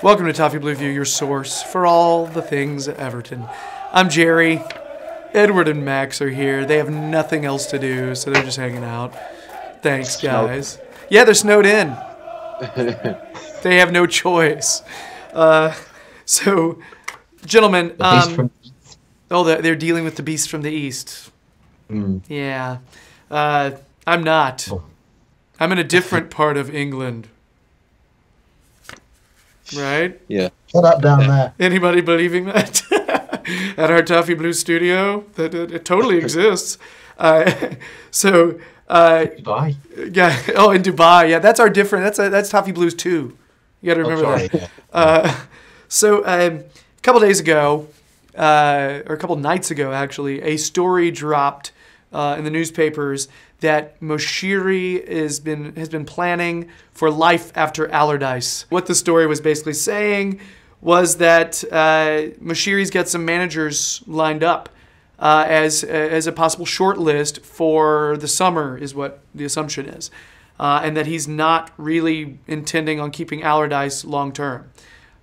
Welcome to Toffee Blue View, your source for all the things Everton. I'm Gerry. Edward and Max are here. They have nothing else to do, so they're just hanging out. Thanks, guys. Yeah, they're snowed in. They have no choice. So, gentlemen, they're dealing with the beast from the east. Yeah. I'm not. I'm in a different part of England. Right? Yeah. Shut up down there. Anybody believing that? At our Toffee Blue studio? That it totally exists. Dubai. Yeah. Oh, in Dubai. Yeah, that's our different. That's Toffee Blues 2. You got to remember that. A couple days ago, or a couple nights ago, actually, a story dropped in the newspapers that Moshiri has been planning for life after Allardyce. What the story was basically saying was that Moshiri's got some managers lined up as a possible shortlist for the summer, is what the assumption is, and that he's not really intending on keeping Allardyce long term.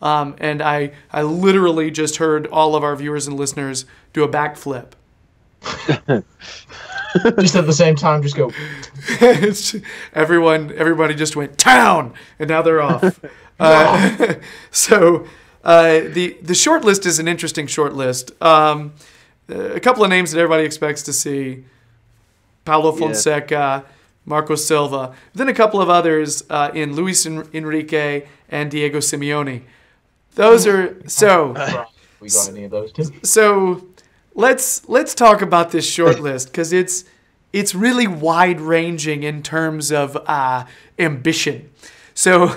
And I literally just heard all of our viewers and listeners do a backflip. Just at the same time, just go. Everybody just went town, and now they're off. So the short list is an interesting short list. A couple of names that everybody expects to see: Paulo Fonseca, Marco Silva. Then a couple of others in Luis Enrique and Diego Simeone. Those are so. We got any of those too? So. Let's talk about this short list because it's really wide ranging in terms of ambition. So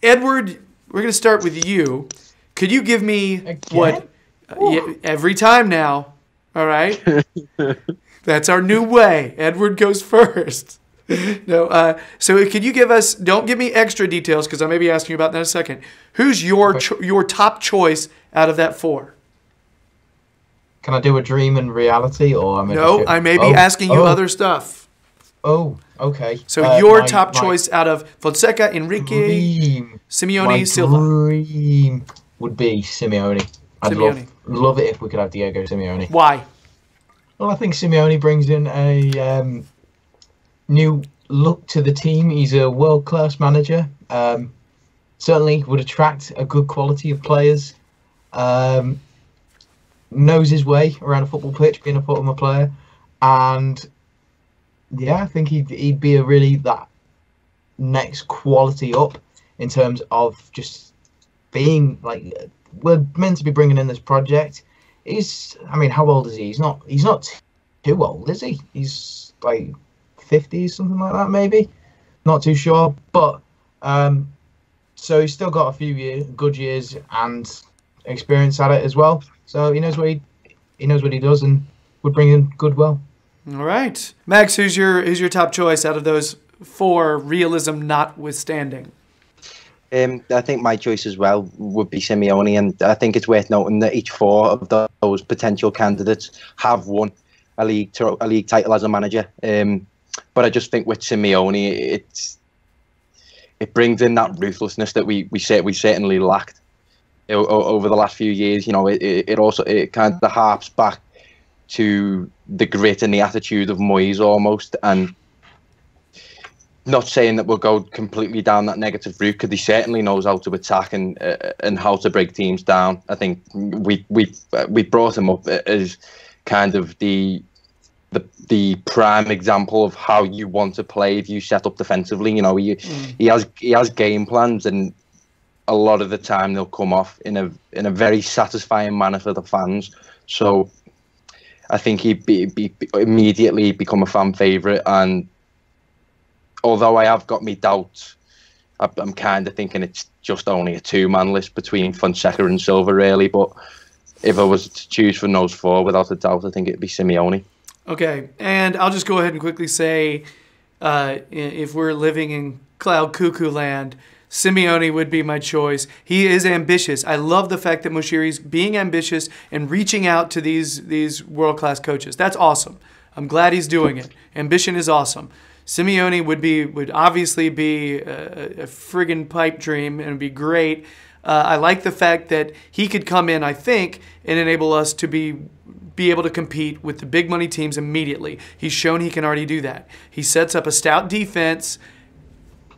Edward, we're gonna start with you. Could you give me every time now? All right, that's our new way. Edward goes first. No, so could you give us? Don't give me extra details because I may be asking you about that in a second. Who's your top choice out of that 4? Can I do a dream and reality, or I may be asking you other stuff. Oh, okay. So your top choice out of Fonseca, Enrique, Simeone, Silva. Dream would be Simeone. I'd love it if we could have Diego Simeone. Why? Well, I think Simeone brings in a new look to the team. He's a world-class manager. Certainly would attract a good quality of players. Knows his way around a football pitch, being a football player, and yeah, I think he'd be that next quality up in terms of just being like, we're meant to be bringing in this project. How old is he? He's not too old, is he? He's like 50s, something like that, maybe. Not too sure, but so he's still got a few good years and experience at it as well. So he knows what he does and would bring in goodwill. All right, Max, who's your top choice out of those 4, realism notwithstanding? I think my choice as well would be Simeone, and I think it's worth noting that each 4 of those potential candidates have won a league title as a manager. But I just think with Simeone, it brings in that ruthlessness that we certainly lacked over the last few years. It kind of harps back to the grit and the attitude of Moyes almost, and not saying that we'll go completely down that negative route, because he certainly knows how to attack and how to break teams down. I think we brought him up as kind of the prime example of how you want to play if you set up defensively. He has game plans, and a lot of the time they'll come off in a very satisfying manner for the fans. So I think he'd be immediately become a fan favourite. And although I have got me doubts, I'm kind of thinking it's just only a 2-man list between Fonseca and Silva, really. But if I was to choose from those 4, without a doubt, I think it'd be Simeone. Okay, and I'll just go ahead and quickly say, if we're living in cloud cuckoo land, Simeone would be my choice. He is ambitious. I love the fact that Moshiri's being ambitious and reaching out to these world-class coaches. That's awesome. I'm glad he's doing it. Ambition is awesome. Simeone would obviously be a friggin' pipe dream and be great. I like the fact that he could come in, I think, and enable us to be able to compete with the big money teams immediately. He's shown he can already do that. He sets up a stout defense.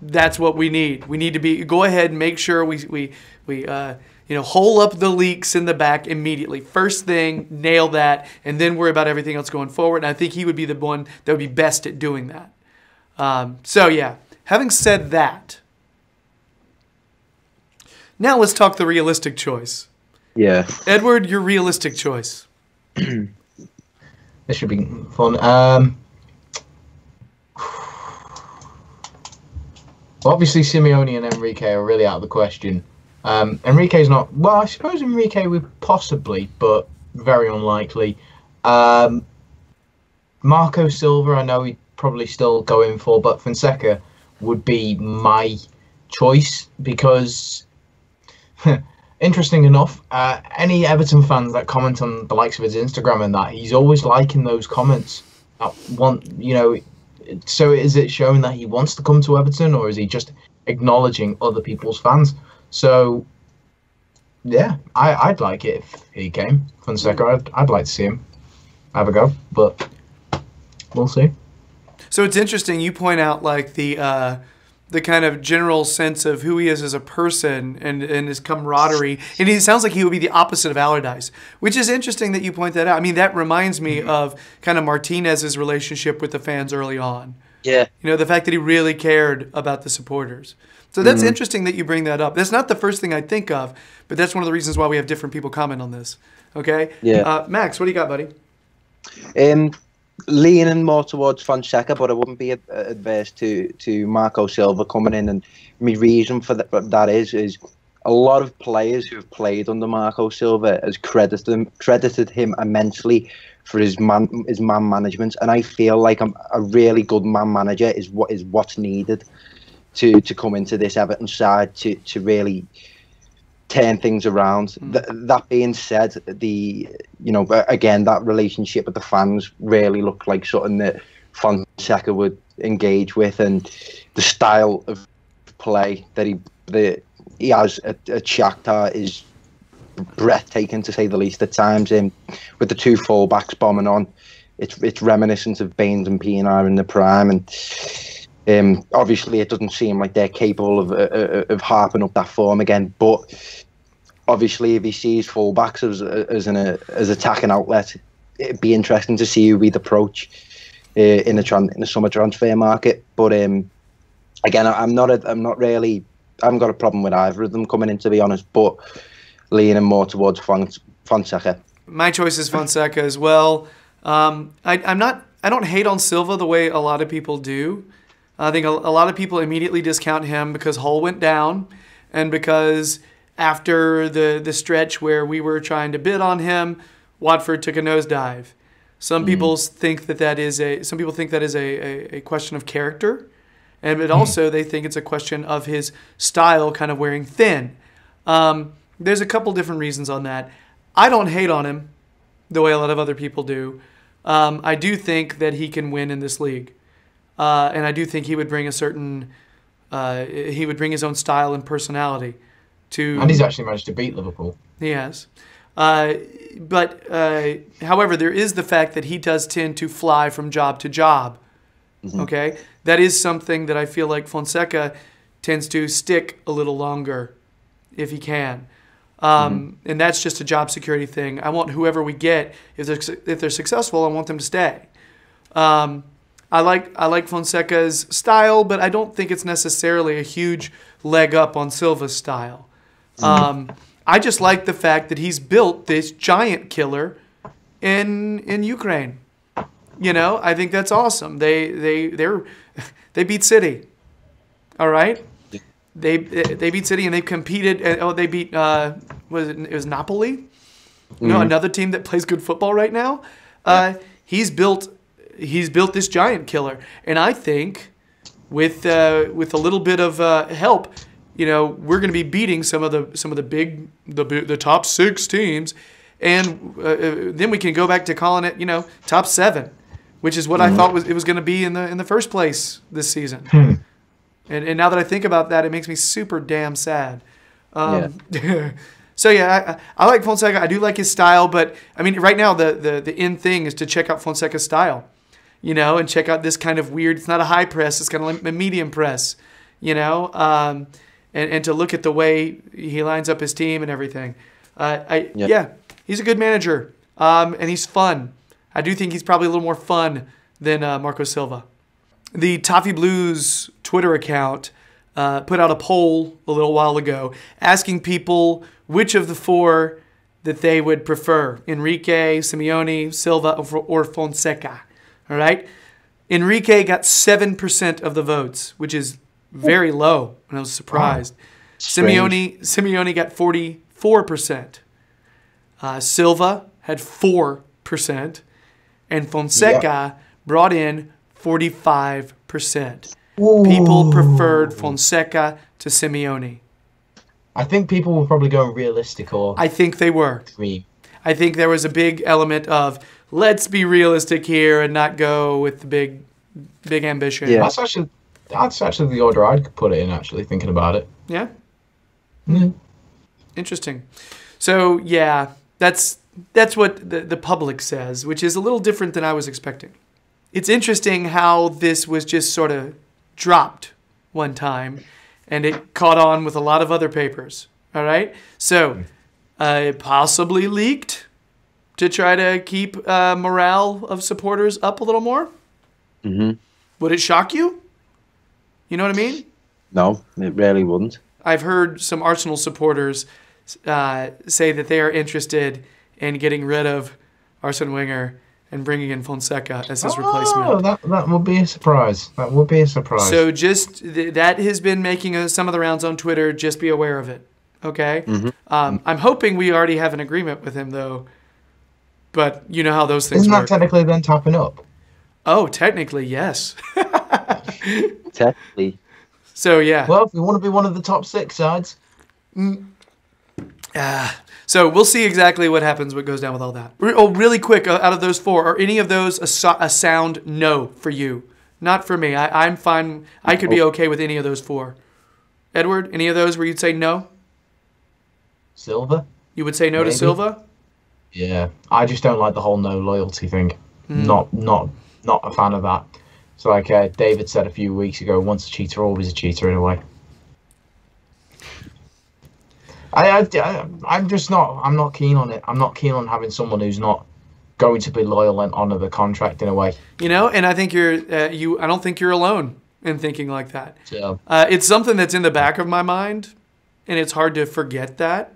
That's what we need. We need to go ahead and make sure we hole up the leaks in the back immediately. First thing, nail that, and then worry about everything else going forward. And I think he would be the one that would be best at doing that. Having said that, now let's talk the realistic choice. Yeah. Edward, your realistic choice. This should be fun. Obviously, Simeone and Enrique are really out of the question. Enrique's not... Well, I suppose Enrique would possibly, but very unlikely. Marco Silva, I know he'd probably still go in for, but Fonseca would be my choice because... Interesting enough, any Everton fans that comment on the likes of his Instagram and that, he's always liking those comments. So is it showing that he wants to come to Everton, or is he just acknowledging other people's fans? So, yeah, I'd like it if he came. Fonseca, I'd like to see him have a go, but we'll see. So it's interesting. You point out like the kind of general sense of who he is as a person and his camaraderie. And he sounds like he would be the opposite of Allardyce, which is interesting that you point that out. I mean, that reminds me of kind of Martinez's relationship with the fans early on. Yeah. The fact that he really cared about the supporters. So that's interesting that you bring that up. That's not the first thing I think of, but that's one of the reasons why we have different people comment on this. Okay? Yeah. Max, what do you got, buddy? Leaning more towards Fonseca, but I wouldn't be adverse to Marco Silva coming in. And my reason for that is a lot of players who have played under Marco Silva has credited him immensely for his man management. And I feel like a really good man manager is what's needed to come into this Everton side to really turn things around. That being said, again, that relationship with the fans really looked like something that Fonseca would engage with, and the style of play that he has at Shakhtar is breathtaking, to say the least, at times. With the two full-backs bombing on, it's reminiscent of Baines and Pienaar in the prime, and obviously it doesn't seem like they're capable of harping up that form again, but obviously if he sees full-backs as attacking outlet, it'd be interesting to see who we'd approach in the summer transfer market. But again, I haven't got a problem with either of them coming in, to be honest, but leaning more towards Fonseca. My choice is Fonseca as well. I don't hate on Silva the way a lot of people do. I think a lot of people immediately discount him because Hull went down, and because after the stretch where we were trying to bid on him, Watford took a nosedive. Some people think that is a question of character, but also they think it's a question of his style kind of wearing thin. There's a couple different reasons on that. I don't hate on him the way a lot of other people do. I do think that he can win in this league. And I do think he would bring his own style and personality to. And he's actually managed to beat Liverpool. He has. But however, there is the fact that he does tend to fly from job to job. Okay? That is something that I feel like Fonseca tends to stick a little longer if he can. And that's just a job security thing. I want whoever we get, if they're successful, I want them to stay. I like Fonseca's style, but I don't think it's necessarily a huge leg up on Silva's style. I just like the fact that he's built this giant killer in Ukraine. I think that's awesome. They beat City. All right? They beat City, and they competed. They beat it was Napoli? Another team that plays good football right now. He's built this giant killer, and I think with a little bit of help, we're going to be beating some of the top 6 teams, and then we can go back to calling it top 7, which is what I thought it was going to be in the first place this season. And now that I think about that, it makes me super damn sad. So yeah, I like Fonseca. I do like his style, but I mean, right now the in thing is to check out Fonseca's style, you know, and check out this kind of weird. It's not a high press; it's kind of like a medium press, you know, and to look at the way he lines up his team and everything. Yeah, he's a good manager, and he's fun. I do think he's probably a little more fun than Marco Silva. The Toffee Blues Twitter account put out a poll a little while ago asking people which of the four that they would prefer, Enrique, Simeone, Silva, or Fonseca. All right? Enrique got 7% of the votes, which is very low, and I was surprised. Wow. Simeone got 44%. Silva had 4%. And Fonseca brought in 45%. Ooh. People preferred Fonseca to Simeone. I think people were probably going realistic, or I think they were. I think there was a big element of let's be realistic here and not go with the big ambition. Yeah. That's actually the order I'd put it in, actually, thinking about it. Yeah? Interesting. So, yeah, that's what the public says, which is a little different than I was expecting. It's interesting how this was just sort of dropped one time, and it caught on with a lot of other papers. All right? So, it possibly leaked to try to keep morale of supporters up a little more. Would it shock you? You know what I mean? No, it really wouldn't. I've heard some Arsenal supporters say that they are interested in getting rid of Arsene Wenger and bringing in Fonseca as his replacement. That would be a surprise. That would be a surprise. So just that has been making some of the rounds on Twitter. Just be aware of it. Okay? I'm hoping we already have an agreement with him, though. But you know how those things Isn't work. that technically then tapping up? Oh, technically, yes. Technically. So, yeah. Well, if we want to be one of the top 6 sides. So we'll see exactly what happens, what goes down with all that. Oh, really quick, out of those 4, are any of those a sound no for you? Not for me. I'm fine. I could be okay with any of those 4. Edward, any of those where you'd say no? Silva? You would say no to Silva? Yeah. I just don't like the whole no loyalty thing. Not a fan of that. It's like David said a few weeks ago, once a cheater, always a cheater in a way. I'm just not. I'm not keen on it. I'm not keen on having someone who's not going to be loyal and honour the contract in a way. You know, and I think I don't think you're alone in thinking like that. So. It's something that's in the back of my mind, and it's hard to forget that.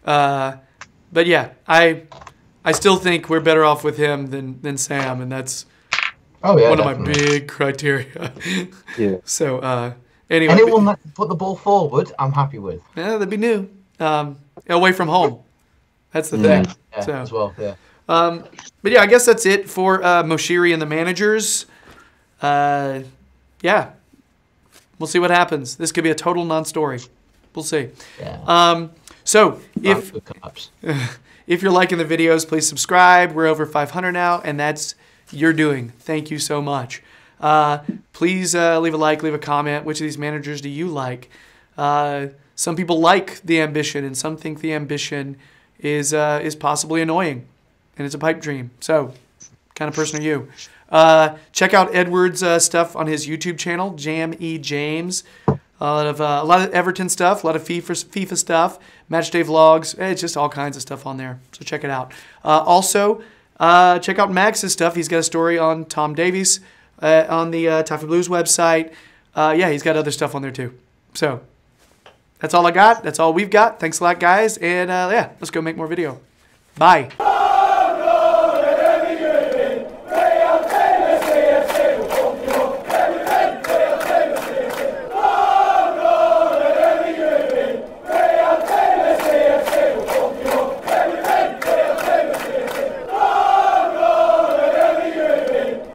But yeah, I still think we're better off with him than Sam, and that's one of my big criteria. Yeah. So anyway, anyone that can put the ball forward, I'm happy with. Yeah, that'd be new. Away from home. That's the thing. Yeah, so, as well, yeah. But yeah, I guess that's it for Moshiri and the managers. Yeah. We'll see what happens. This could be a total non-story. We'll see. Yeah. So if you're liking the videos, please subscribe. We're over 500 now, and that's your doing. Thank you so much. Please leave a like, leave a comment. Which of these managers do you like? Some people like the ambition, and some think the ambition is possibly annoying, and it's a pipe dream. So, kind of person are you? Check out Edward's stuff on his YouTube channel, Jam-E James. A lot of Everton stuff, a lot of FIFA stuff, matchday vlogs. It's just all kinds of stuff on there. So check it out. Also, check out Max's stuff. He's got a story on Tom Davies on the Toffee Blues website. Yeah, he's got other stuff on there too. So that's all I got. That's all we've got. Thanks a lot, guys. And yeah, let's go make more video. Bye.